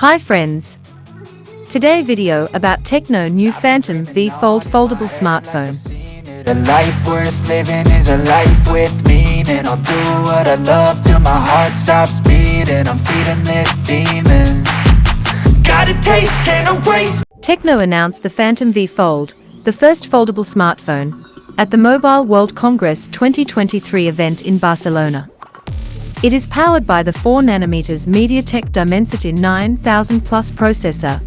Hi friends! Today video about Tecno new Phantom V Fold foldable smartphone. The life worth living is a life with meaning. I'll do what I love till my heart stops beating. I'm feeding this demon. Got a taste, can't erase. Tecno announced the Phantom V Fold, the first foldable smartphone, at the Mobile World Congress 2023 event in Barcelona. It is powered by the 4nm MediaTek Dimensity 9000 Plus processor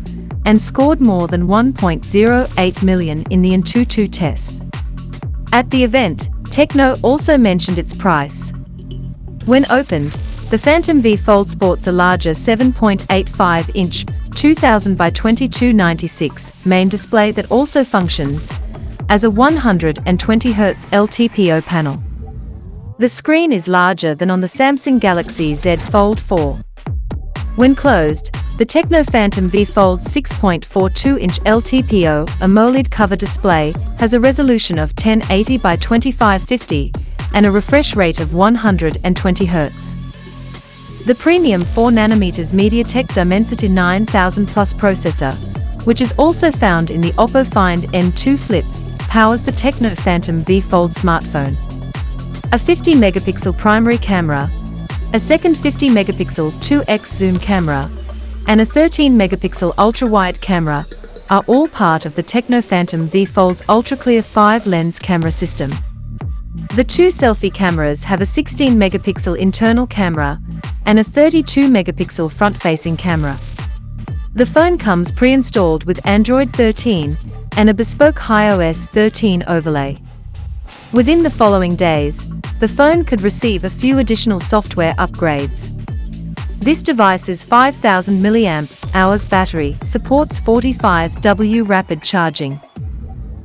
and scored more than 1.08 million in the AnTuTu test. At the event, Tecno also mentioned its price. When opened, the Phantom V Fold sports a larger 7.85-inch 2000 by 2296 main display that also functions as a 120Hz LTPO panel. The screen is larger than on the Samsung Galaxy Z Fold 4. When closed, the Tecno Phantom V Fold 6.42-inch LTPO AMOLED cover display has a resolution of 1080 by 2550 and a refresh rate of 120 Hz. The premium 4nm MediaTek Dimensity 9000 Plus processor, which is also found in the Oppo Find N2 Flip, powers the Tecno Phantom V Fold smartphone. A 50-megapixel primary camera, a second 50-megapixel 2x zoom camera, and a 13-megapixel ultra-wide camera are all part of the Tecno Phantom V Fold's ultra-clear 5-lens camera system. The two selfie cameras have a 16-megapixel internal camera and a 32-megapixel front-facing camera. The phone comes pre-installed with Android 13 and a bespoke iOS 13 overlay. Within the following days, the phone could receive a few additional software upgrades. This device's 5000 mAh battery supports 45W rapid charging.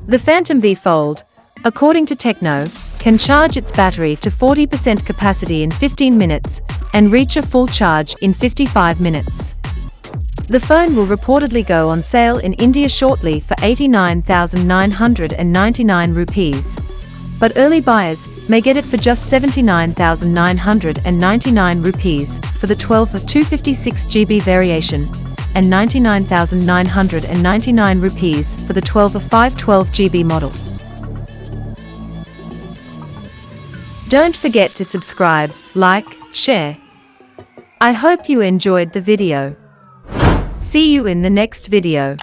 The Phantom V Fold, according to Tecno, can charge its battery to 40% capacity in 15 minutes and reach a full charge in 55 minutes. The phone will reportedly go on sale in India shortly for 89,999 rupees. But early buyers may get it for just 79,999 rupees for the 12 or 256GB variation and 99,999 rupees for the 12 or 512GB model. Don't forget to subscribe, like, share. I hope you enjoyed the video. See you in the next video.